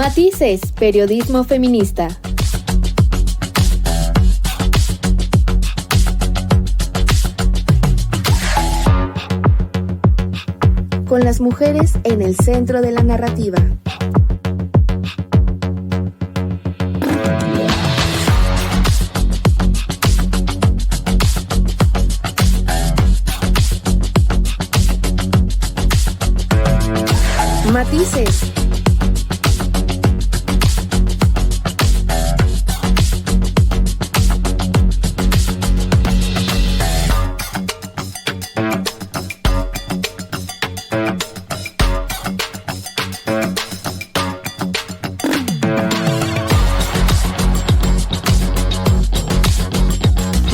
Matices, periodismo feminista. Con las mujeres en el centro de la narrativa. Matices.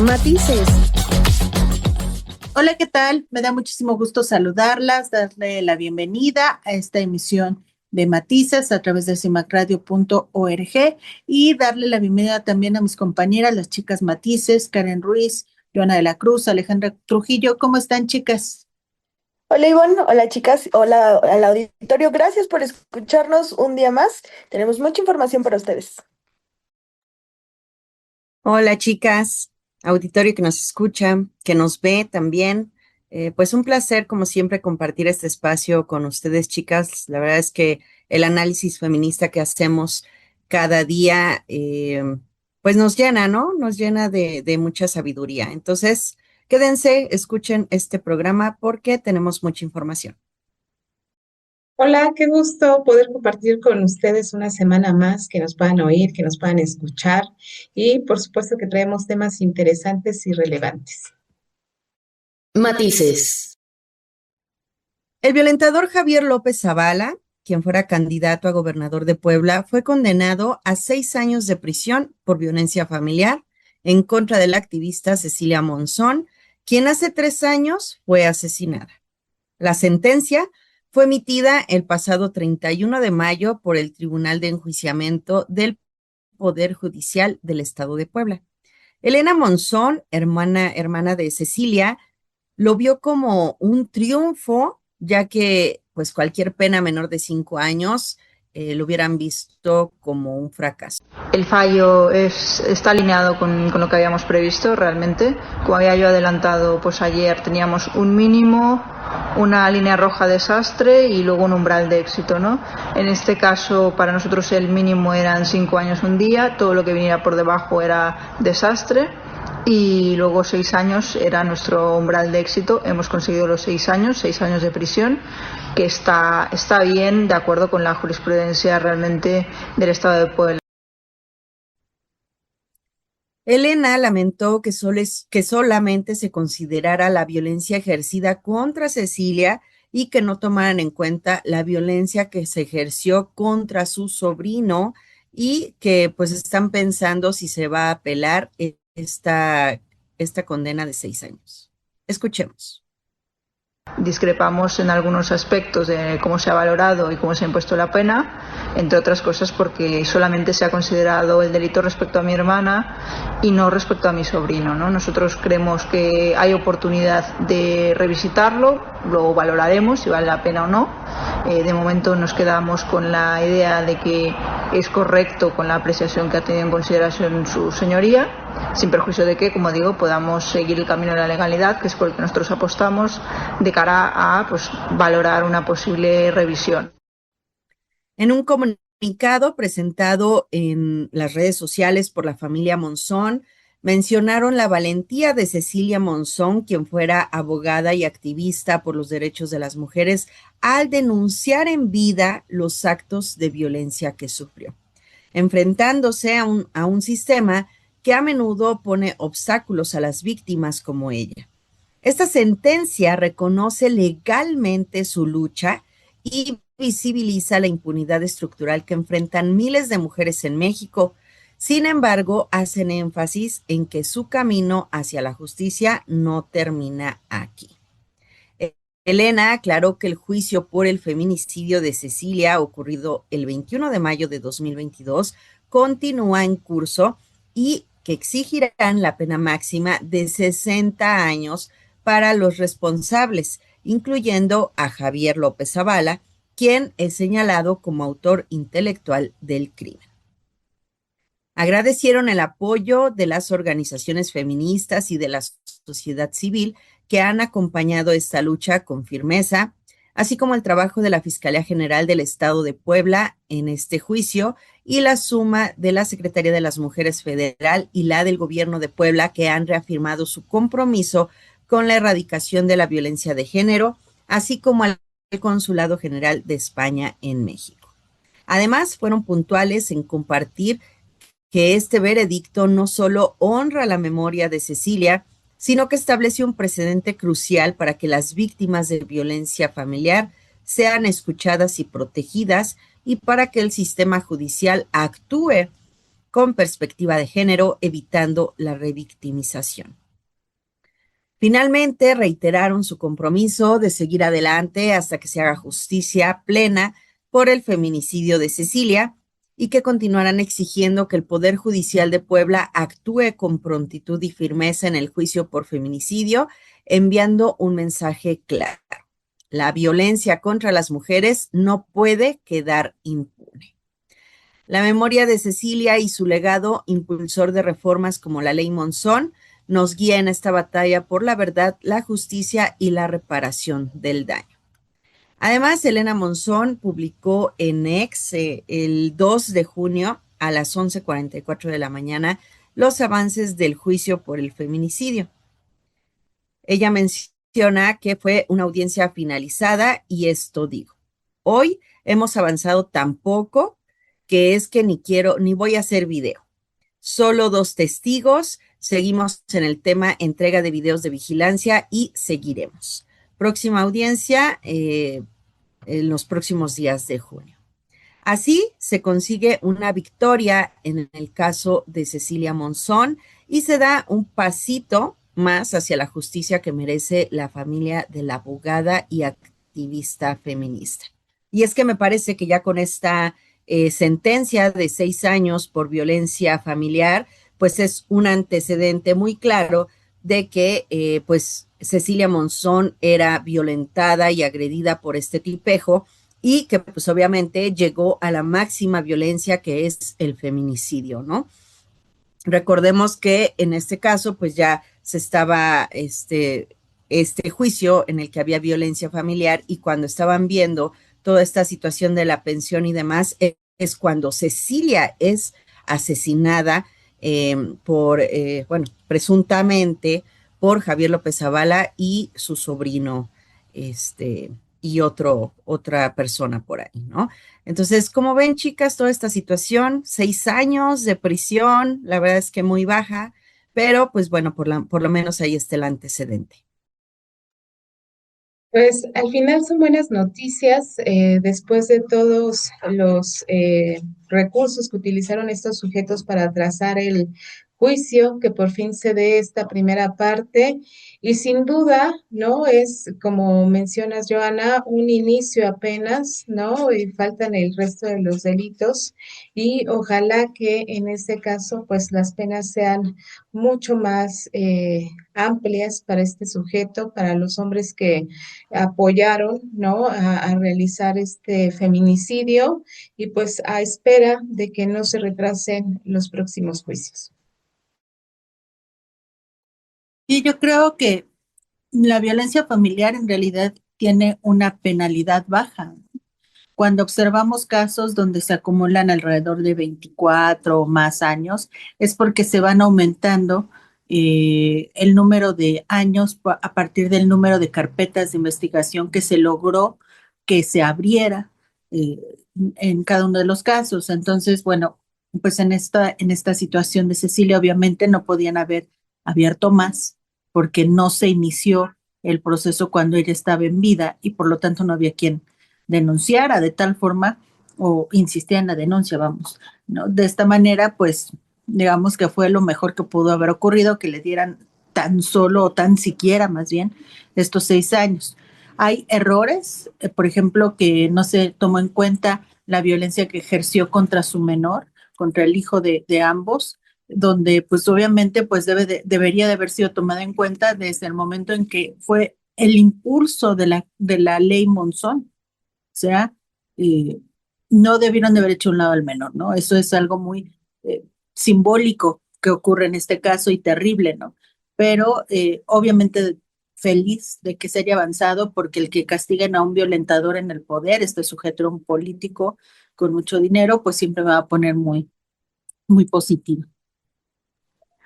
Matices. Hola, ¿qué tal? Me da muchísimo gusto saludarlas, darle la bienvenida a esta emisión de Matices a través de cimacradio.org y darle la bienvenida también a mis compañeras, las chicas Matices, Karen Ruiz, Joana de la Cruz, Alejandra Trujillo. ¿Cómo están, chicas? Hola Ivonne, hola chicas, hola al auditorio, gracias por escucharnos un día más. Tenemos mucha información para ustedes. Hola chicas, auditorio que nos escucha, que nos ve también. Pues un placer como siempre compartir este espacio con ustedes chicas. La verdad es que el análisis feminista que hacemos cada día pues nos llena, ¿no? Nos llena de mucha sabiduría. Entonces, quédense, escuchen este programa porque tenemos mucha información. Hola, qué gusto poder compartir con ustedes una semana más, que nos puedan oír, que nos puedan escuchar y por supuesto que traemos temas interesantes y relevantes. Matices. El violentador Javier López Zavala, quien fuera candidato a gobernador de Puebla, fue condenado a 6 años de prisión por violencia familiar en contra de la activista Cecilia Monzón, quien hace 3 años fue asesinada. La sentencia fue emitida el pasado 31 de mayo por el Tribunal de Enjuiciamiento del Poder Judicial del Estado de Puebla. Elena Monzón, hermana de Cecilia, lo vio como un triunfo, ya que pues cualquier pena menor de 5 años lo hubieran visto como un fracaso. El fallo está alineado con lo que habíamos previsto realmente. Como había yo adelantado, pues ayer teníamos un mínimo, una línea roja desastre y luego un umbral de éxito, ¿no? En este caso, para nosotros el mínimo eran 5 años un día, todo lo que viniera por debajo era desastre. Y luego 6 años era nuestro umbral de éxito. Hemos conseguido los 6 años de prisión, que está bien de acuerdo con la jurisprudencia realmente del Estado de Puebla. Elena lamentó que solamente se considerara la violencia ejercida contra Cecilia y que no tomaran en cuenta la violencia que se ejerció contra su sobrino y que pues están pensando si se va a apelar esta condena de 6 años. Escuchemos. Discrepamos en algunos aspectos de cómo se ha valorado y cómo se ha impuesto la pena, entre otras cosas porque solamente se ha considerado el delito respecto a mi hermana y no respecto a mi sobrino, ¿no? Nosotros creemos que hay oportunidad de revisitarlo, lo valoraremos si vale la pena o no. De momento nos quedamos con la idea de que es correcto con la apreciación que ha tenido en consideración su señoría, sin perjuicio de que, como digo, podamos seguir el camino de la legalidad, que es por el que nosotros apostamos, de cara a pues, valorar una posible revisión. En un comunicado presentado en las redes sociales por la familia Monzón, mencionaron la valentía de Cecilia Monzón, quien fuera abogada y activista por los derechos de las mujeres, al denunciar en vida los actos de violencia que sufrió, enfrentándose a un sistema que a menudo pone obstáculos a las víctimas como ella. Esta sentencia reconoce legalmente su lucha y visibiliza la impunidad estructural que enfrentan miles de mujeres en México. Sin embargo, hacen énfasis en que su camino hacia la justicia no termina aquí. Elena aclaró que el juicio por el feminicidio de Cecilia, ocurrido el 21 de mayo de 2022, continúa en curso y que exigirán la pena máxima de 60 años para los responsables, incluyendo a Javier López Zavala, quien es señalado como autor intelectual del crimen. Agradecieron el apoyo de las organizaciones feministas y de la sociedad civil que han acompañado esta lucha con firmeza, así como el trabajo de la Fiscalía General del Estado de Puebla en este juicio y la suma de la Secretaría de las Mujeres Federal y la del Gobierno de Puebla, que han reafirmado su compromiso con la erradicación de la violencia de género, así como al Consulado General de España en México. Además, fueron puntuales en compartir que este veredicto no solo honra la memoria de Cecilia, sino que establece un precedente crucial para que las víctimas de violencia familiar sean escuchadas y protegidas, y para que el sistema judicial actúe con perspectiva de género, evitando la revictimización. Finalmente, reiteraron su compromiso de seguir adelante hasta que se haga justicia plena por el feminicidio de Cecilia, y que continuarán exigiendo que el Poder Judicial de Puebla actúe con prontitud y firmeza en el juicio por feminicidio, enviando un mensaje claro: la violencia contra las mujeres no puede quedar impune. La memoria de Cecilia y su legado, impulsor de reformas como la Ley Monzón, nos guía en esta batalla por la verdad, la justicia y la reparación del daño. Además, Elena Monzón publicó en X el 2 de junio a las 11:44 de la mañana los avances del juicio por el feminicidio. Ella menciona que fue una audiencia finalizada y esto digo: hoy hemos avanzado tan poco que es que ni quiero ni voy a hacer video. Solo 2 testigos, seguimos en el tema entrega de videos de vigilancia y seguiremos. Próxima audiencia en los próximos días de junio. Así se consigue una victoria en el caso de Cecilia Monzón y se da un pasito más hacia la justicia que merece la familia de la abogada y activista feminista. Y es que me parece que ya con esta sentencia de 6 años por violencia familiar, pues es un antecedente muy claro de que pues Cecilia Monzón era violentada y agredida por este tipejo, y que pues obviamente llegó a la máxima violencia, que es el feminicidio, ¿no? Recordemos que en este caso pues ya se estaba este juicio en el que había violencia familiar, y cuando estaban viendo toda esta situación de la pensión y demás, es cuando Cecilia es asesinada bueno, presuntamente por Javier López Zavala y su sobrino, y otra persona por ahí, ¿no? Entonces, como ven, chicas, toda esta situación, 6 años de prisión, la verdad es que muy baja, pero pues bueno, por lo menos ahí está el antecedente. Pues al final son buenas noticias, después de todos los recursos que utilizaron estos sujetos para trazar el juicio, que por fin se dé esta primera parte, y sin duda, ¿no? Es, como mencionas, Joana, un inicio apenas, ¿no? Y faltan el resto de los delitos, y ojalá que en este caso, pues las penas sean mucho más amplias para este sujeto, para los hombres que apoyaron, ¿no? A realizar este feminicidio, y pues a espera de que no se retrasen los próximos juicios. Y yo creo que la violencia familiar en realidad tiene una penalidad baja. Cuando observamos casos donde se acumulan alrededor de 24 o más años, es porque se van aumentando el número de años a partir del número de carpetas de investigación que se logró que se abriera eh, en cada uno de los casos. Entonces, bueno, pues en esta situación de Cecilia, obviamente no podían haber abierto más, porque no se inició el proceso cuando ella estaba en vida, y por lo tanto no había quien denunciara de tal forma o insistía en la denuncia, vamos, ¿no? De esta manera, pues, digamos que fue lo mejor que pudo haber ocurrido, que le dieran tan solo o tan siquiera, más bien, estos 6 años. Hay errores, por ejemplo, que no se tomó en cuenta la violencia que ejerció contra su menor, contra el hijo de ambos, donde pues obviamente pues debería de haber sido tomada en cuenta desde el momento en que fue el impulso de la ley Monzón. O sea, eh, no debieron de haber hecho un lado al menor, ¿no? Eso es algo muy simbólico que ocurre en este caso y terrible, ¿no? Pero obviamente feliz de que se haya avanzado porque el que castiguen a un violentador en el poder, este sujeto era un político con mucho dinero, pues siempre me va a poner muy, muy positivo.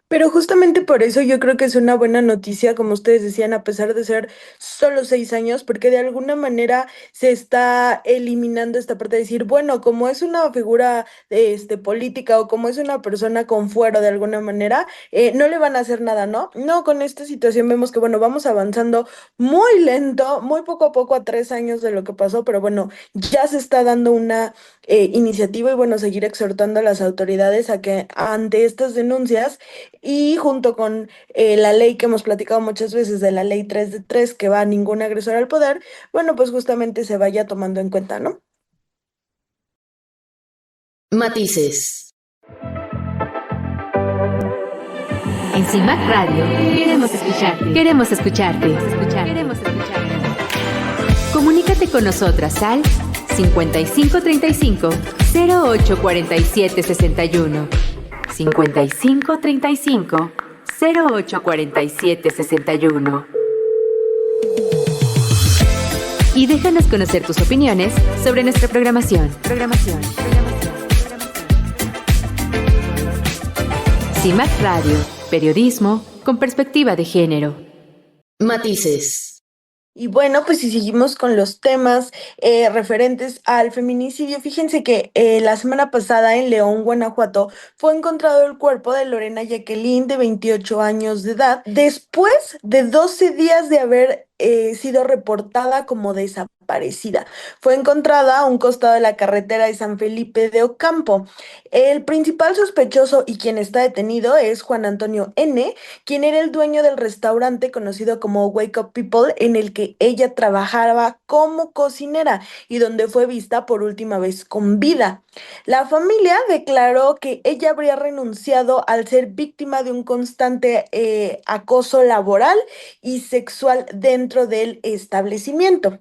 Pero justamente por eso yo creo que es una buena noticia, como ustedes decían, a pesar de ser solo 6 años, porque de alguna manera se está eliminando esta parte de decir, bueno, como es una figura política o como es una persona con fuero de alguna manera, no le van a hacer nada, ¿no? No, con esta situación vemos que, bueno, vamos avanzando muy lento, muy poco a poco a 3 años de lo que pasó, pero bueno, ya se está dando una iniciativa y bueno, seguir exhortando a las autoridades a que ante estas denuncias y junto con la ley que hemos platicado muchas veces de la ley 3 de 3 que va a ningún agresor al poder, bueno, pues justamente se vaya tomando en cuenta, ¿no? Matices. En CIMAC Radio queremos escucharte. Queremos escucharte. Queremos escucharte. Comunícate con nosotras al 5535 0847 61. 5535 0847 61. Y déjanos conocer tus opiniones sobre nuestra programación. CIMAC Radio, periodismo con perspectiva de género. Matices. Y bueno, pues si seguimos con los temas referentes al feminicidio, fíjense que la semana pasada en León, Guanajuato, fue encontrado el cuerpo de Lorena Jacqueline, de 28 años de edad, después de 12 días de haber sido reportada como desaparecida. Fue encontrada a un costado de la carretera de San Felipe de Ocampo. El principal sospechoso y quien está detenido es Juan Antonio N., quien era el dueño del restaurante conocido como Wake Up People, en el que ella trabajaba como cocinera y donde fue vista por última vez con vida. La familia declaró que ella habría renunciado al ser víctima de un constante acoso laboral y sexual dentro del establecimiento.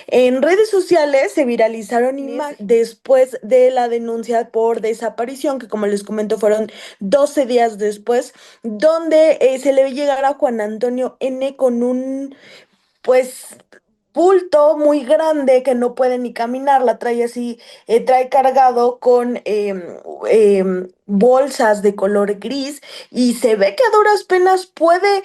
En redes sociales se viralizaron imágenes después de la denuncia por desaparición, que como les comento fueron 12 días después, donde se le ve llegar a Juan Antonio N. con un, pues, bulto muy grande que no puede ni caminar, la trae así, trae cargado con bolsas de color gris y se ve que a duras penas puede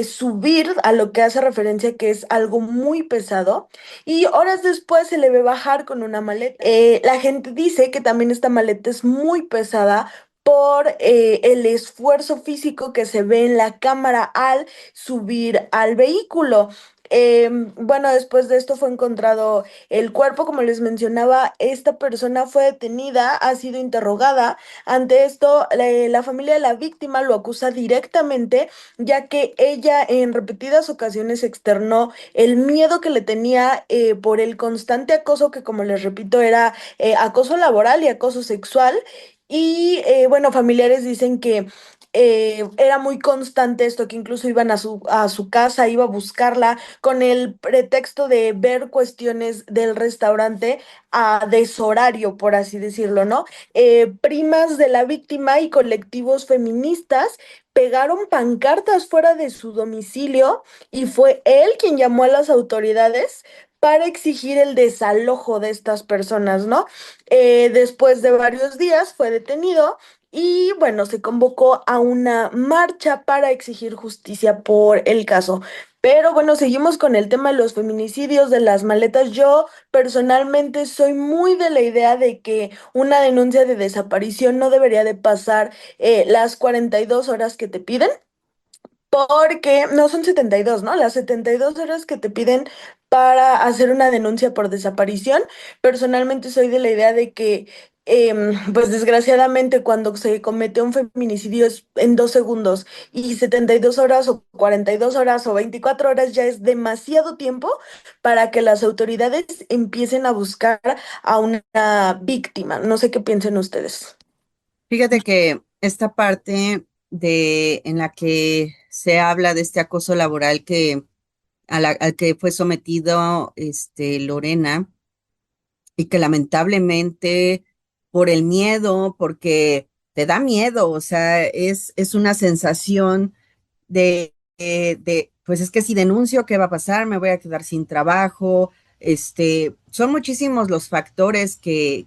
subir, a lo que hace referencia que es algo muy pesado, y horas después se le ve bajar con una maleta. La gente dice que también esta maleta es muy pesada por el esfuerzo físico que se ve en la cámara al subir al vehículo. Bueno, después de esto fue encontrado el cuerpo, como les mencionaba, esta persona fue detenida, ha sido interrogada. Ante esto, la familia de la víctima lo acusa directamente, ya que ella en repetidas ocasiones externó el miedo que le tenía por el constante acoso, que como les repito era acoso laboral y acoso sexual. Y bueno, familiares dicen que era muy constante esto, que incluso iban a su casa, iba a buscarla con el pretexto de ver cuestiones del restaurante a deshorario, por así decirlo, ¿no? Primas de la víctima y colectivos feministas pegaron pancartas fuera de su domicilio y fue él quien llamó a las autoridades para exigir el desalojo de estas personas, ¿no? Después de varios días fue detenido y bueno, se convocó a una marcha para exigir justicia por el caso. Pero bueno, seguimos con el tema de los feminicidios, de las maletas. Yo personalmente soy muy de la idea de que una denuncia de desaparición no debería de pasar las 42 horas que te piden. Porque no son 72, ¿no? Las 72 horas que te piden para hacer una denuncia por desaparición. Personalmente soy de la idea de que, pues desgraciadamente cuando se comete un feminicidio es en 2 segundos y 72 horas o 42 horas o 24 horas ya es demasiado tiempo para que las autoridades empiecen a buscar a una víctima. No sé qué piensen ustedes. Fíjate que esta parte en la que se habla de este acoso laboral al que fue sometido Lorena, y que lamentablemente por el miedo, porque te da miedo, o sea, es una sensación pues es que si denuncio, ¿qué va a pasar? Me voy a quedar sin trabajo. Son muchísimos los factores que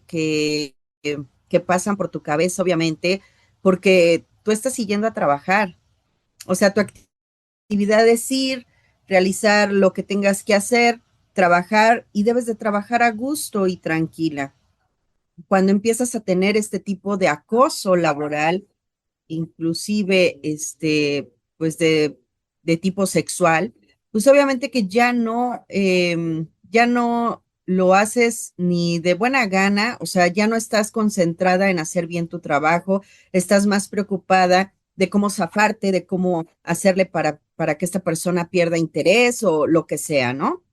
pasan por tu cabeza, obviamente, porque tú estás siguiendo a trabajar. O sea, tu actividad es ir, realizar lo que tengas que hacer, trabajar y debes de trabajar a gusto y tranquila. Cuando empiezas a tener este tipo de acoso laboral, inclusive pues de tipo sexual, pues obviamente que ya no lo haces ni de buena gana, o sea, ya no estás concentrada en hacer bien tu trabajo, estás más preocupada de cómo zafarte, de cómo hacerle para que esta persona pierda interés o lo que sea, ¿no?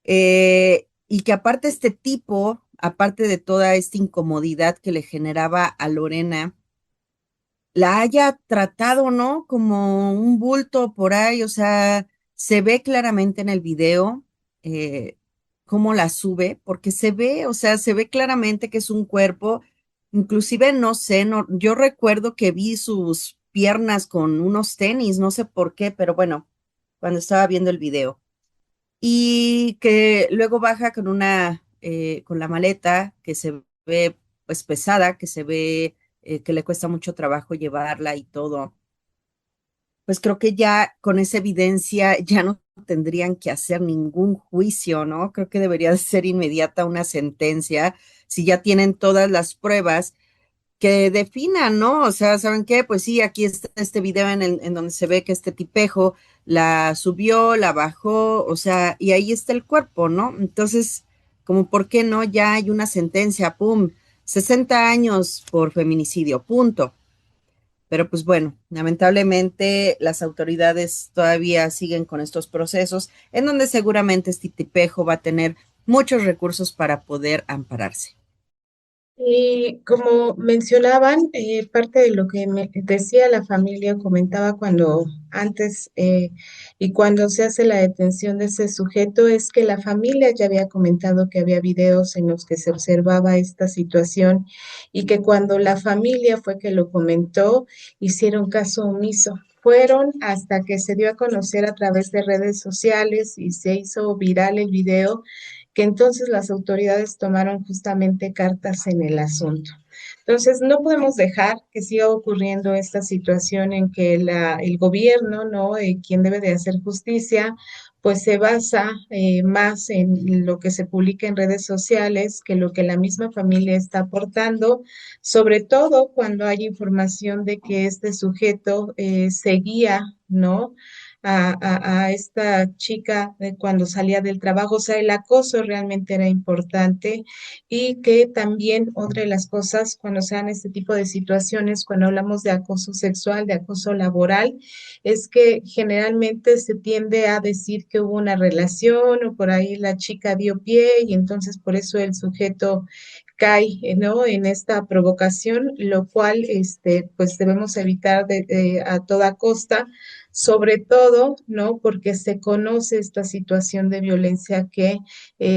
Y que aparte este tipo, aparte de toda esta incomodidad que le generaba a Lorena, la haya tratado, ¿no? Como un bulto por ahí, o sea, se ve claramente en el video cómo la sube, porque se ve, o sea, se ve claramente que es un cuerpo, inclusive, no sé, no, yo recuerdo que vi sus piernas con unos tenis, no sé por qué, pero bueno, cuando estaba viendo el video. Y que luego baja con la maleta que se ve pues pesada, que se ve que le cuesta mucho trabajo llevarla y todo. Pues creo que ya con esa evidencia ya no tendrían que hacer ningún juicio, ¿no? Creo que debería de ser inmediata una sentencia si ya tienen todas las pruebas que definan, ¿no? O sea, ¿saben qué? Pues sí, aquí está este video en donde se ve que este tipejo la subió, la bajó, o sea, y ahí está el cuerpo, ¿no? Entonces, como, ¿por qué no? Ya hay una sentencia, pum, 60 años por feminicidio, punto. Pero pues bueno, lamentablemente las autoridades todavía siguen con estos procesos en donde seguramente este tipejo va a tener muchos recursos para poder ampararse. Y como mencionaban, parte de lo que me decía la familia, comentaba cuando antes y cuando se hace la detención de ese sujeto, es que la familia ya había comentado que había videos en los que se observaba esta situación y que cuando la familia fue que lo comentó, hicieron caso omiso. Fueron hasta que se dio a conocer a través de redes sociales y se hizo viral el video que entonces las autoridades tomaron justamente cartas en el asunto. Entonces, no podemos dejar que siga ocurriendo esta situación en que el gobierno, ¿no? Quien debe de hacer justicia, pues se basa más en lo que se publica en redes sociales que lo que la misma familia está aportando, sobre todo cuando hay información de que este sujeto seguía, ¿no? A esta chica cuando salía del trabajo, o sea, el acoso realmente era importante y que también otra de las cosas cuando se dan este tipo de situaciones, cuando hablamos de acoso sexual, de acoso laboral, es que generalmente se tiende a decir que hubo una relación o por ahí la chica dio pie y entonces por eso el sujeto cae, ¿no? En esta provocación, lo cual, pues debemos evitar a toda costa, sobre todo, ¿no? Porque se conoce esta situación de violencia que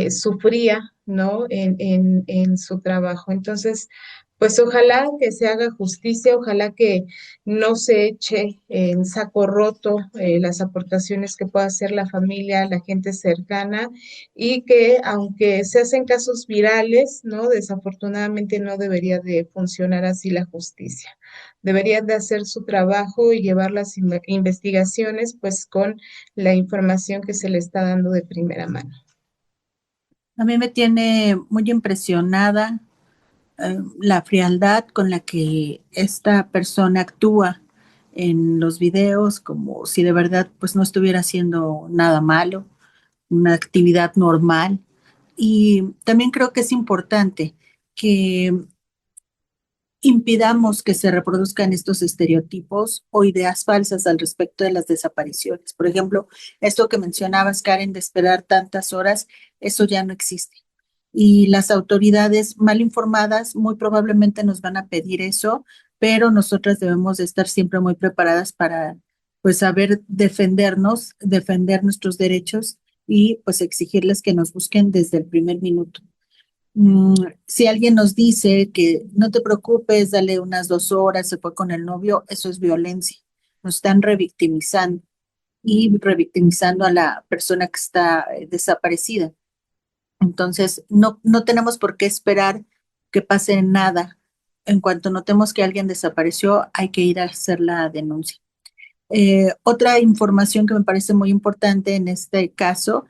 sufría, ¿no? En su trabajo. Entonces, pues ojalá que se haga justicia, ojalá que no se eche en saco roto las aportaciones que pueda hacer la familia, la gente cercana, y que aunque se hacen casos virales, ¿no? Desafortunadamente no debería de funcionar así la justicia. Deberían de hacer su trabajo y llevar las investigaciones pues con la información que se le está dando de primera mano. A mí me tiene muy impresionada la frialdad con la que esta persona actúa en los videos, como si de verdad pues no estuviera haciendo nada malo, una actividad normal. Y también creo que es importante que impidamos que se reproduzcan estos estereotipos o ideas falsas al respecto de las desapariciones. Por ejemplo, esto que mencionabas, Karen, de esperar tantas horas, eso ya no existe. Y las autoridades mal informadas muy probablemente nos van a pedir eso, pero nosotras debemos de estar siempre muy preparadas para, pues, saber defendernos, defender nuestros derechos y, pues, exigirles que nos busquen desde el primer minuto. Si alguien nos dice que no te preocupes, dale unas 2 horas, se fue con el novio, eso es violencia. Nos están revictimizando y revictimizando a la persona que está desaparecida. Entonces, no tenemos por qué esperar que pase nada. En cuanto notemos que alguien desapareció, hay que ir a hacer la denuncia. Otra información que me parece muy importante en este caso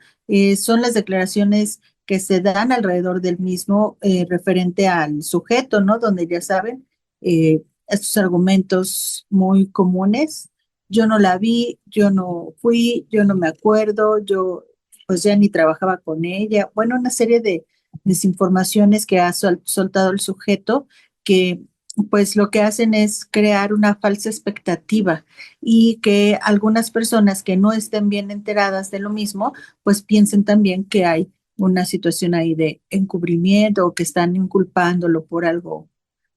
son las declaraciones que se dan alrededor del mismo referente al sujeto, ¿no? Donde ya saben, estos argumentos muy comunes. Yo no la vi, yo no fui, yo no me acuerdo, yo pues ya ni trabajaba con ella. Bueno, una serie de desinformaciones que ha soltado el sujeto que pues lo que hacen es crear una falsa expectativa y que algunas personas que no estén bien enteradas de lo mismo, pues piensen también que hay una situación ahí de encubrimiento o que están inculpándolo por algo,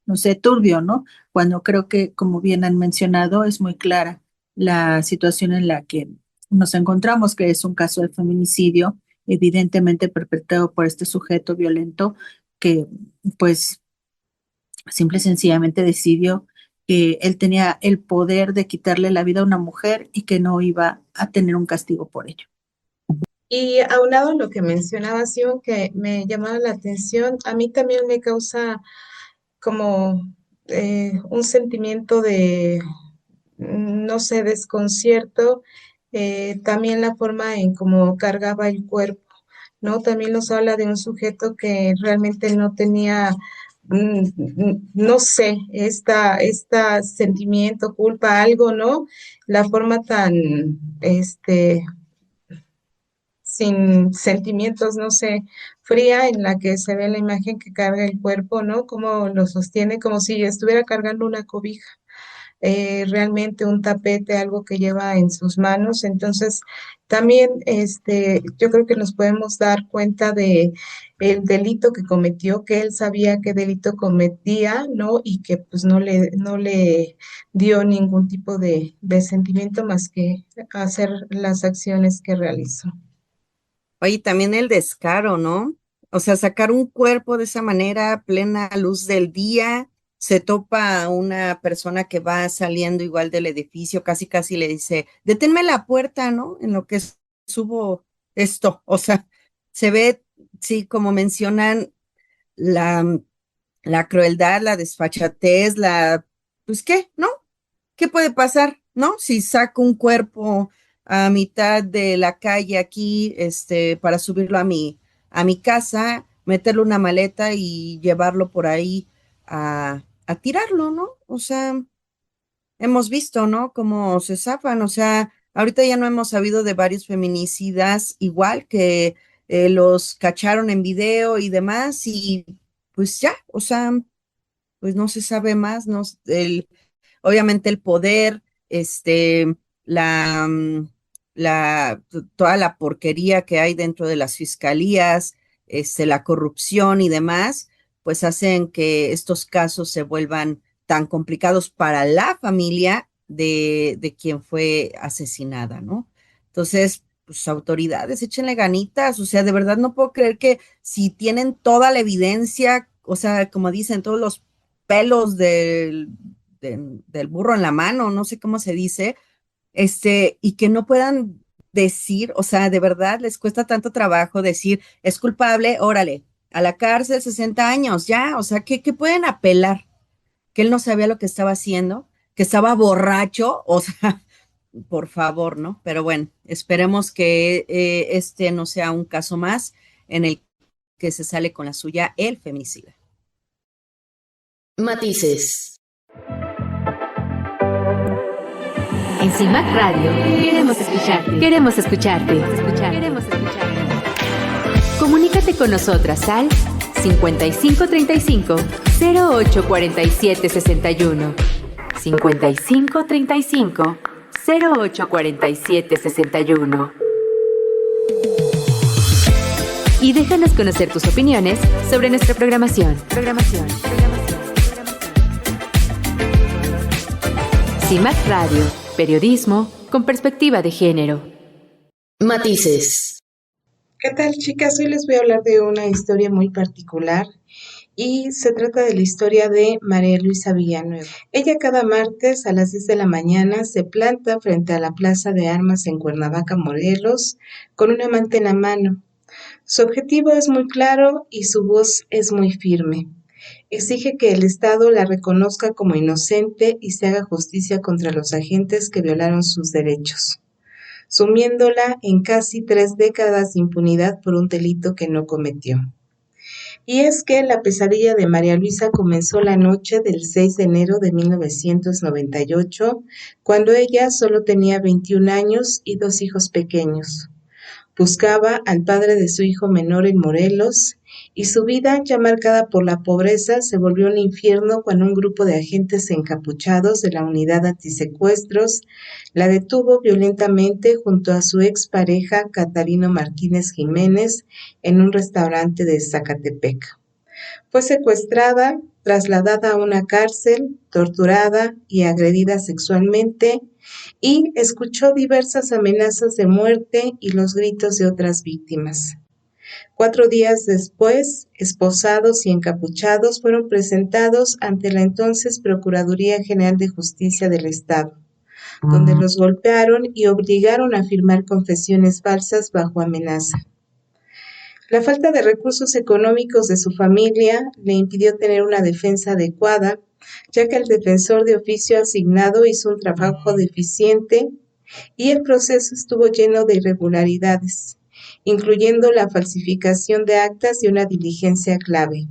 no sé, turbio, ¿no? Cuando creo que, como bien han mencionado, es muy clara la situación en la que nos encontramos, que es un caso de feminicidio, evidentemente perpetrado por este sujeto violento que, pues, simple y sencillamente decidió que él tenía el poder de quitarle la vida a una mujer y que no iba a tener un castigo por ello. Y aunado a lo que mencionaba Sion, que me llamaba la atención, a mí también me causa como un sentimiento de, no sé, desconcierto, también la forma en cómo cargaba el cuerpo, ¿no? También nos habla de un sujeto que realmente no tenía, no sé, esta sentimiento, culpa, algo, ¿no? La forma tan, sin sentimientos, no sé, fría en la que se ve la imagen que carga el cuerpo, ¿no? Como lo sostiene, como si estuviera cargando una cobija, realmente un tapete, algo que lleva en sus manos. Entonces, también yo creo que nos podemos dar cuenta de el delito que cometió, que él sabía qué delito cometía, ¿no? Y que pues no le dio ningún tipo de sentimiento más que hacer las acciones que realizó. Oye, también el descaro, ¿no? O sea, sacar un cuerpo de esa manera, a plena luz del día, se topa a una persona que va saliendo igual del edificio, casi casi le dice, deténme la puerta, ¿no? En lo que subo esto. O sea, se ve, sí, como mencionan, la, la crueldad, la desfachatez, pues, ¿qué? ¿No? ¿Qué puede pasar? ¿No? Si saco un cuerpo a mitad de la calle aquí, para subirlo a mi casa, meterle una maleta y llevarlo por ahí a tirarlo, ¿no? O sea, hemos visto, ¿no? Cómo se zafan, o sea, ahorita ya no hemos sabido de varios feminicidas, igual que los cacharon en video y demás, y pues ya, o sea, pues no se sabe más, no, obviamente el poder, la, mm, toda la porquería que hay dentro de las fiscalías, la corrupción y demás, pues hacen que estos casos se vuelvan tan complicados para la familia de quien fue asesinada, ¿no? Entonces, pues autoridades, échenle ganitas, o sea, de verdad no puedo creer que si tienen toda la evidencia, o sea, como dicen, todos los pelos del burro en la mano, no sé cómo se dice, y que no puedan decir, o sea, de verdad les cuesta tanto trabajo decir, es culpable, órale, a la cárcel 60 años, ya, o sea, ¿qué pueden apelar? Que él no sabía lo que estaba haciendo, que estaba borracho, o sea, por favor, ¿no? Pero bueno, esperemos que este no sea un caso más en el que se sale con la suya el feminicida. Matices. En CIMAC Radio queremos escucharte. Queremos escucharte. Queremos escucharte. Comunícate con nosotras al 5535 0847 61. 5535 0847 61. Y déjanos conocer tus opiniones sobre nuestra programación. CIMAC Radio, periodismo con perspectiva de género. Matices. ¿Qué tal, chicas? Hoy les voy a hablar de una historia muy particular y se trata de la historia de María Luisa Villanueva. Ella cada martes a las 10 de la mañana se planta frente a la Plaza de Armas en Cuernavaca, Morelos, con una manta en la mano. Su objetivo es muy claro y su voz es muy firme. Exige que el Estado la reconozca como inocente y se haga justicia contra los agentes que violaron sus derechos, sumiéndola en casi 3 décadas de impunidad por un delito que no cometió. Y es que la pesadilla de María Luisa comenzó la noche del 6 de enero de 1998, cuando ella solo tenía 21 años y 2 hijos pequeños. Buscaba al padre de su hijo menor en Morelos y su vida, ya marcada por la pobreza, se volvió un infierno cuando un grupo de agentes encapuchados de la unidad antisecuestros la detuvo violentamente junto a su expareja Catalino Martínez Jiménez en un restaurante de Zacatepec. Fue secuestrada, trasladada a una cárcel, torturada y agredida sexualmente, y escuchó diversas amenazas de muerte y los gritos de otras víctimas. 4 días después, esposados y encapuchados fueron presentados ante la entonces Procuraduría General de Justicia del Estado, donde los golpearon y obligaron a firmar confesiones falsas bajo amenaza. La falta de recursos económicos de su familia le impidió tener una defensa adecuada, ya que el defensor de oficio asignado hizo un trabajo deficiente y el proceso estuvo lleno de irregularidades, incluyendo la falsificación de actas y una diligencia clave.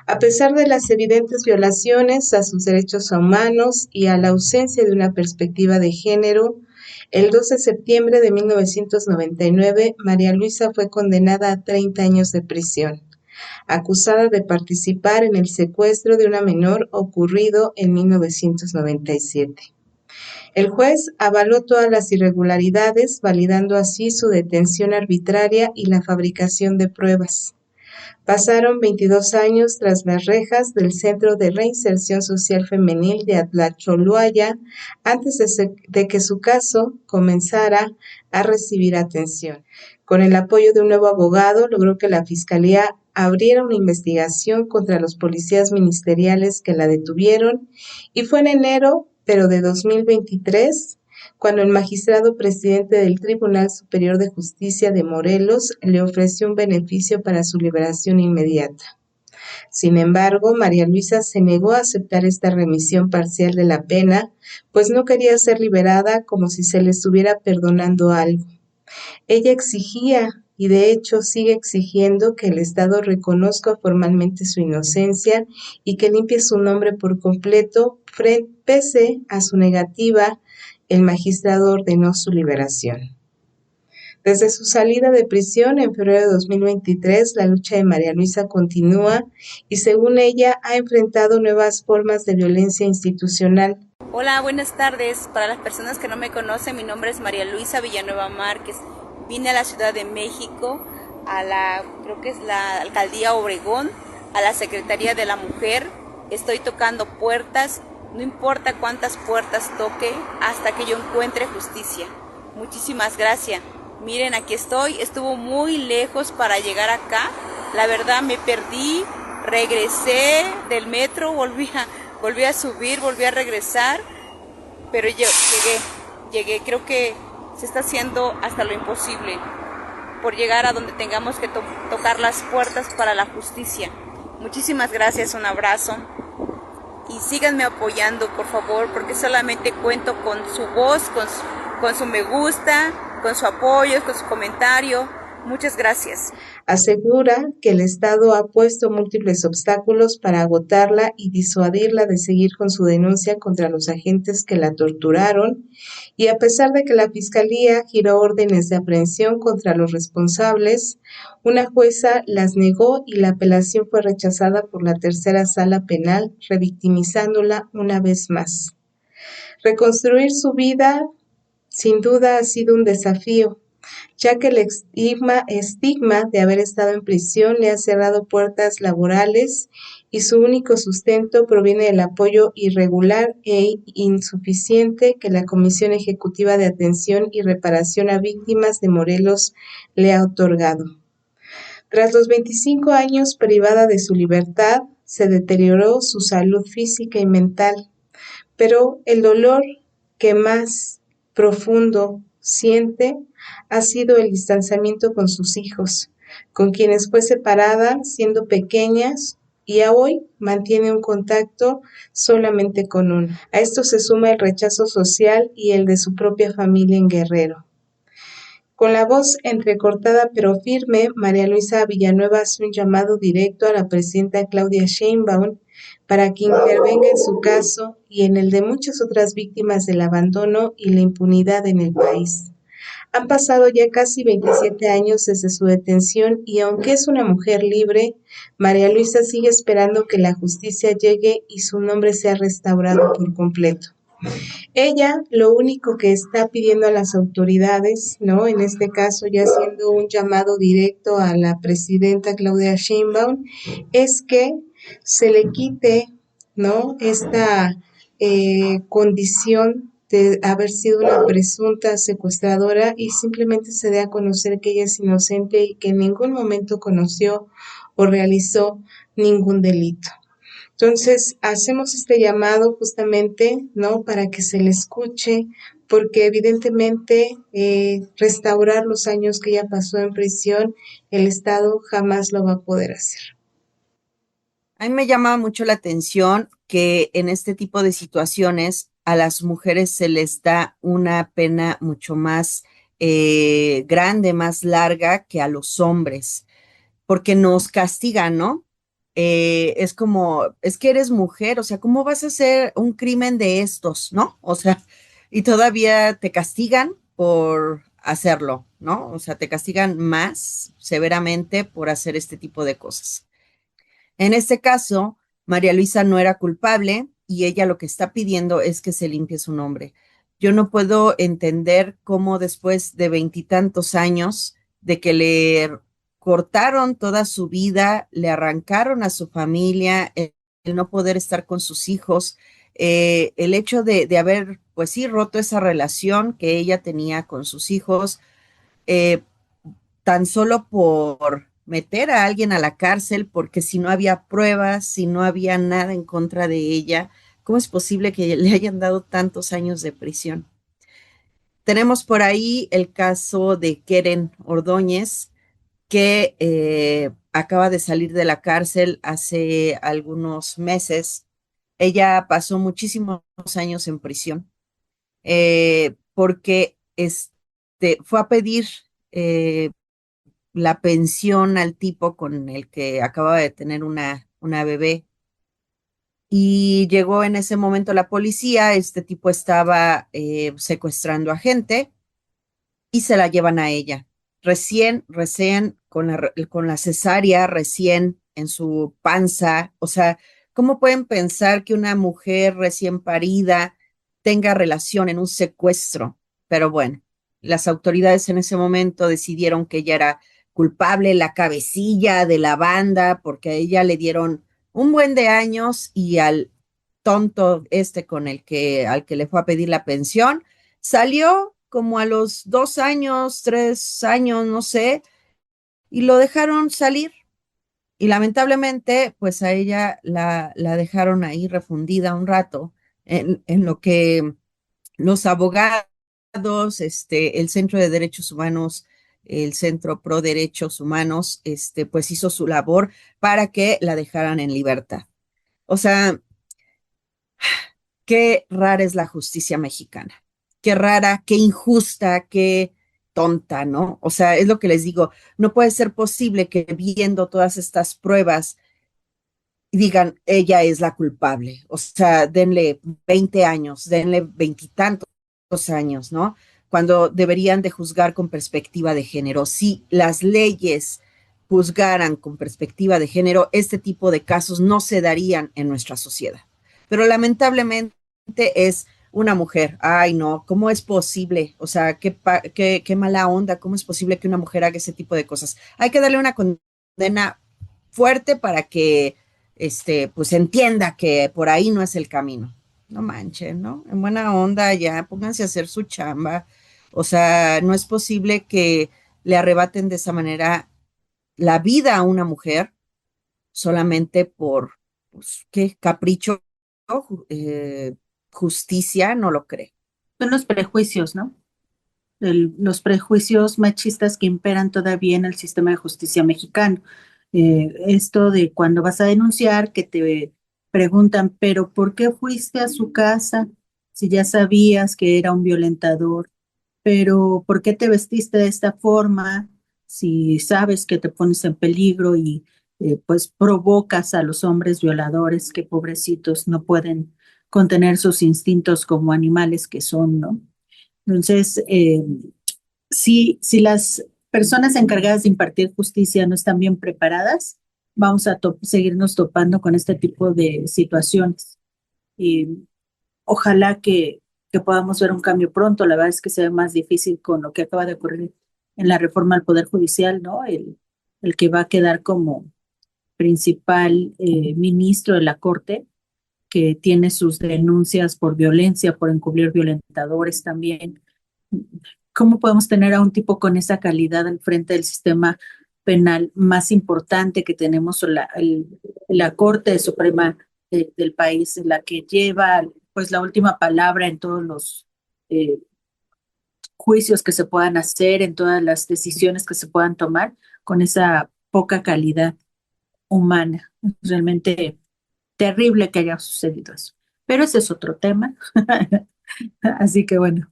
A pesar de las evidentes violaciones a sus derechos humanos y a la ausencia de una perspectiva de género, el 2 de septiembre de 1999, María Luisa fue condenada a 30 años de prisión, acusada de participar en el secuestro de una menor ocurrido en 1997. El juez avaló todas las irregularidades, validando así su detención arbitraria y la fabricación de pruebas. Pasaron 22 años tras las rejas del Centro de Reinserción Social Femenil de Atlacholoaya antes de que su caso comenzara a recibir atención. Con el apoyo de un nuevo abogado, logró que la Fiscalía abriera una investigación contra los policías ministeriales que la detuvieron, y fue en enero, pero de 2023, cuando el magistrado presidente del Tribunal Superior de Justicia de Morelos le ofreció un beneficio para su liberación inmediata. Sin embargo, María Luisa se negó a aceptar esta remisión parcial de la pena, pues no quería ser liberada como si se le estuviera perdonando algo. Ella exigía, y de hecho sigue exigiendo, que el Estado reconozca formalmente su inocencia y que limpie su nombre por completo. Pese a su negativa, el magistrado ordenó su liberación. Desde su salida de prisión en febrero de 2023, la lucha de María Luisa continúa y, según ella, ha enfrentado nuevas formas de violencia institucional. Hola, buenas tardes. Para las personas que no me conocen, mi nombre es María Luisa Villanueva Márquez. Vine a la Ciudad de México, creo que es la Alcaldía Obregón, a la Secretaría de la Mujer. Estoy tocando puertas, no importa cuántas puertas toque, hasta que yo encuentre justicia. Muchísimas gracias. Miren, aquí estoy. Estuvo muy lejos para llegar acá. La verdad me perdí, regresé del metro, volví a subir, volví a regresar, pero yo llegué. Creo que se está haciendo hasta lo imposible por llegar a donde tengamos que tocar las puertas para la justicia. Muchísimas gracias, un abrazo y síganme apoyando, por favor, porque solamente cuento con su voz, con su me gusta, con su apoyo, con su comentario. Muchas gracias. Asegura que el Estado ha puesto múltiples obstáculos para agotarla y disuadirla de seguir con su denuncia contra los agentes que la torturaron, y a pesar de que la Fiscalía giró órdenes de aprehensión contra los responsables, una jueza las negó y la apelación fue rechazada por la tercera sala penal, revictimizándola una vez más. Reconstruir su vida sin duda ha sido un desafío, ya que el estigma de haber estado en prisión le ha cerrado puertas laborales y su único sustento proviene del apoyo irregular e insuficiente que la Comisión Ejecutiva de Atención y Reparación a Víctimas de Morelos le ha otorgado. Tras los 25 años privada de su libertad, se deterioró su salud física y mental, pero el dolor que más profundo siente ha sido el distanciamiento con sus hijos, con quienes fue separada siendo pequeñas y hoy mantiene un contacto solamente con uno. A esto se suma el rechazo social y el de su propia familia en Guerrero. Con la voz entrecortada pero firme, María Luisa Villanueva hace un llamado directo a la presidenta Claudia Sheinbaum para que intervenga en su caso y en el de muchas otras víctimas del abandono y la impunidad en el país. Han pasado ya casi 27 años desde su detención y aunque es una mujer libre, María Luisa sigue esperando que la justicia llegue y su nombre sea restaurado por completo. Ella lo único que está pidiendo a las autoridades, ¿no? En este caso ya haciendo un llamado directo a la presidenta Claudia Sheinbaum, es que se le quite, ¿no? Esta condición de haber sido una presunta secuestradora y simplemente se dé a conocer que ella es inocente y que en ningún momento conoció o realizó ningún delito. Entonces, hacemos este llamado justamente, ¿no? Para que se le escuche, porque evidentemente restaurar los años que ella pasó en prisión, el Estado jamás lo va a poder hacer. A mí me llama mucho la atención que en este tipo de situaciones a las mujeres se les da una pena mucho más grande, más larga que a los hombres, porque nos castigan, ¿no? Es como, es que eres mujer, o sea, ¿cómo vas a hacer un crimen de estos, no? O sea, y todavía te castigan por hacerlo, ¿no? O sea, te castigan más severamente por hacer este tipo de cosas. En este caso, María Luisa no era culpable y ella lo que está pidiendo es que se limpie su nombre. Yo no puedo entender cómo después de 20 años de que le cortaron toda su vida, le arrancaron a su familia, el no poder estar con sus hijos, el hecho de haber, pues sí, roto esa relación que ella tenía con sus hijos, eh, tan solo por meter a alguien a la cárcel, porque si no había pruebas, si no había nada en contra de ella, ¿cómo es posible que le hayan dado tantos años de prisión? Tenemos por ahí el caso de Keren Ordóñez, que acaba de salir de la cárcel hace algunos meses. Ella pasó muchísimos años en prisión porque fue a pedir la pensión al tipo con el que acababa de tener una bebé. Y llegó en ese momento la policía, este tipo estaba secuestrando a gente y se la llevan a ella. Recién con la cesárea, recién en su panza. O sea, ¿cómo pueden pensar que una mujer recién parida tenga relación en un secuestro? Pero bueno, las autoridades en ese momento decidieron que ella era culpable, la cabecilla de la banda, porque a ella le dieron un buen de años y al tonto al que le fue a pedir la pensión, salió como a los 2 años, 3 años, no sé, y lo dejaron salir. Y lamentablemente, pues a ella la dejaron ahí refundida un rato, en lo que los abogados, el Centro de Derechos Humanos, el Centro Pro Derechos Humanos, pues hizo su labor para que la dejaran en libertad. O sea, qué rara es la justicia mexicana, qué rara, qué injusta, qué tonta, ¿no? O sea, es lo que les digo, no puede ser posible que viendo todas estas pruebas digan, ella es la culpable. O sea, denle 20 años, denle 20 y tantos años, ¿no? Cuando deberían de juzgar con perspectiva de género. Si las leyes juzgaran con perspectiva de género, este tipo de casos no se darían en nuestra sociedad. Pero lamentablemente es una mujer. Ay, no, ¿cómo es posible? O sea, qué mala onda, ¿cómo es posible que una mujer haga ese tipo de cosas? Hay que darle una condena fuerte para que, pues entienda que por ahí no es el camino. No manchen, ¿no? En buena onda, ya, pónganse a hacer su chamba. O sea, no es posible que le arrebaten de esa manera la vida a una mujer solamente por, pues, ¿qué? Capricho, eh, justicia, no lo cree. Son los prejuicios, ¿no? Los prejuicios machistas que imperan todavía en el sistema de justicia mexicano. Esto de cuando vas a denunciar, que te preguntan, pero ¿por qué fuiste a su casa si ya sabías que era un violentador? Pero ¿por qué te vestiste de esta forma si sabes que te pones en peligro y pues provocas a los hombres violadores que pobrecitos no pueden contener sus instintos como animales que son, ¿no? Entonces, si las personas encargadas de impartir justicia no están bien preparadas, vamos a seguirnos topando con este tipo de situaciones. Y ojalá que podamos ver un cambio pronto. La verdad es que se ve más difícil con lo que acaba de ocurrir en la reforma al Poder Judicial, ¿no? El que va a quedar como principal ministro de la Corte, que tiene sus denuncias por violencia, por encubrir violentadores también. ¿Cómo podemos tener a un tipo con esa calidad al frente del sistema penal más importante que tenemos, la Corte Suprema del país, la que lleva pues la última palabra en todos los juicios que se puedan hacer, en todas las decisiones que se puedan tomar, con esa poca calidad humana? Es realmente terrible que haya sucedido eso. Pero ese es otro tema. Así que bueno,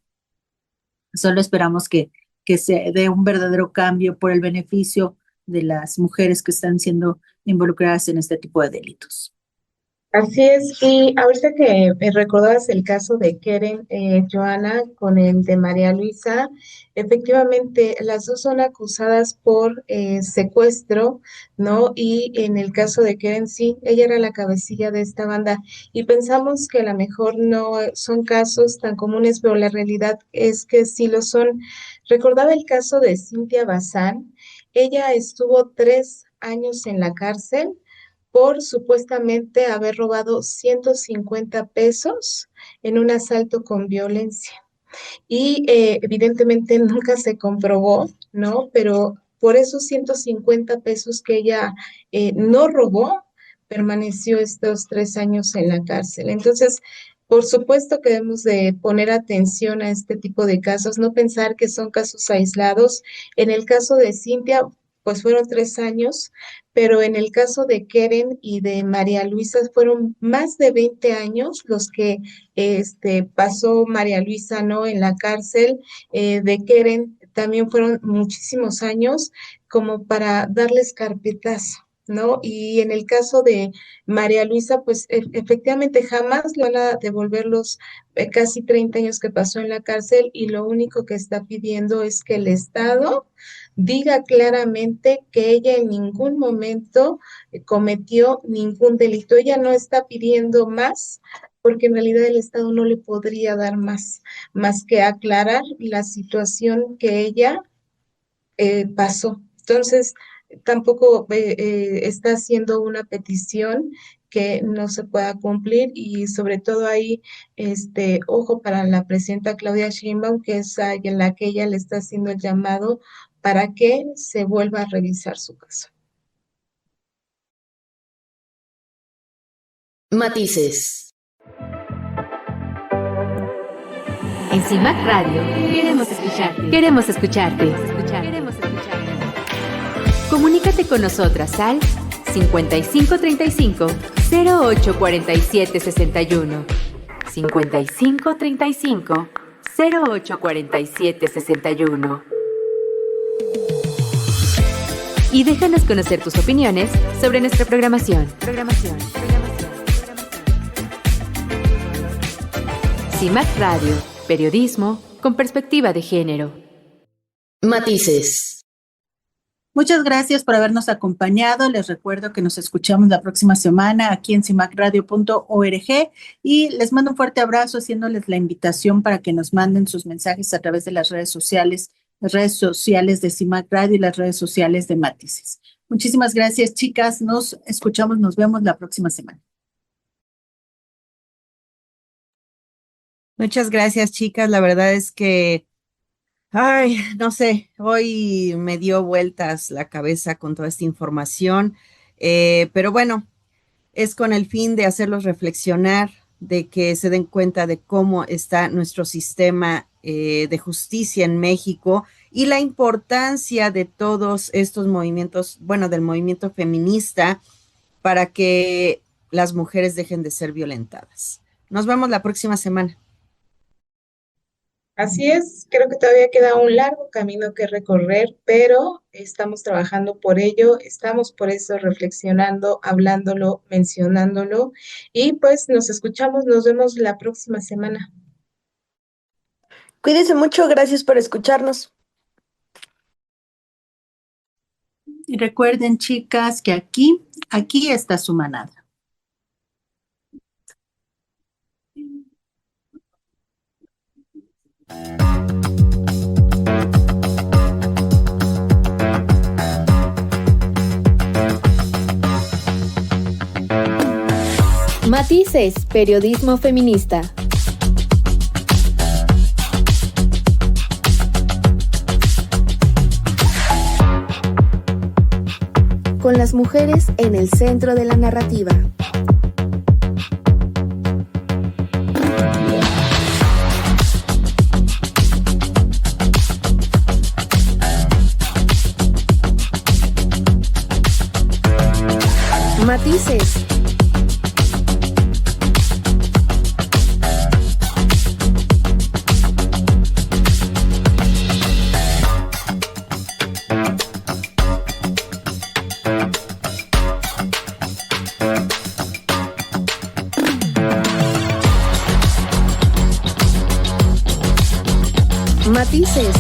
solo esperamos que se dé un verdadero cambio por el beneficio de las mujeres que están siendo involucradas en este tipo de delitos. Así es, y ahorita que me recordabas el caso de Keren, Joana, con el de María Luisa, efectivamente las dos son acusadas por secuestro, ¿no? Y en el caso de Keren, sí, ella era la cabecilla de esta banda, y pensamos que a lo mejor no son casos tan comunes, pero la realidad es que sí lo son. Recordaba el caso de Cintia Bazán. Ella estuvo 3 años en la cárcel por supuestamente haber robado 150 pesos en un asalto con violencia. Y evidentemente nunca se comprobó, ¿no? Pero por esos 150 pesos que ella no robó, permaneció estos 3 años en la cárcel. Entonces, por supuesto que debemos de poner atención a este tipo de casos, no pensar que son casos aislados. En el caso de Cintia, pues fueron 3 años, pero en el caso de Keren y de María Luisa fueron más de 20 años los que pasó María Luisa, ¿no? En la cárcel. De Keren también fueron muchísimos años como para darles carpetazo, ¿no? Y en el caso de María Luisa, pues efectivamente jamás le van a devolver los casi 30 años que pasó en la cárcel, y lo único que está pidiendo es que el Estado diga claramente que ella en ningún momento cometió ningún delito. Ella no está pidiendo más, porque en realidad el Estado no le podría dar más que aclarar la situación que ella pasó. Entonces, tampoco está haciendo una petición que no se pueda cumplir, y sobre todo ahí, ojo para la presidenta Claudia Sheinbaum, que es a la que ella le está haciendo el llamado para que se vuelva a revisar su caso. Matices. En CIMAC Radio queremos escucharte. Queremos escucharte. Queremos escucharte. Comunícate con nosotras al 5535 0847 61. 5535 0847 61. Y déjanos conocer tus opiniones sobre nuestra programación. CIMAC Radio, periodismo con perspectiva de género. Matices. Muchas gracias por habernos acompañado. Les recuerdo que nos escuchamos la próxima semana aquí en cimacradio.org y les mando un fuerte abrazo haciéndoles la invitación para que nos manden sus mensajes a través de las redes sociales de CIMAC Radio y las redes sociales de Matices. Muchísimas gracias, chicas. Nos escuchamos, nos vemos la próxima semana. Muchas gracias, chicas. La verdad es que, ay, no sé, hoy me dio vueltas la cabeza con toda esta información, pero bueno, es con el fin de hacerlos reflexionar, de que se den cuenta de cómo está nuestro sistema de justicia en México y la importancia de todos estos movimientos, bueno, del movimiento feminista para que las mujeres dejen de ser violentadas. Nos vemos la próxima semana. Así es, creo que todavía queda un largo camino que recorrer, pero estamos trabajando por ello, estamos por eso reflexionando, hablándolo, mencionándolo y pues nos escuchamos, nos vemos la próxima semana. Cuídense mucho, gracias por escucharnos. Y recuerden, chicas, que aquí está su manada. Matices, periodismo feminista. Con las mujeres en el centro de la narrativa. Matices. Matices.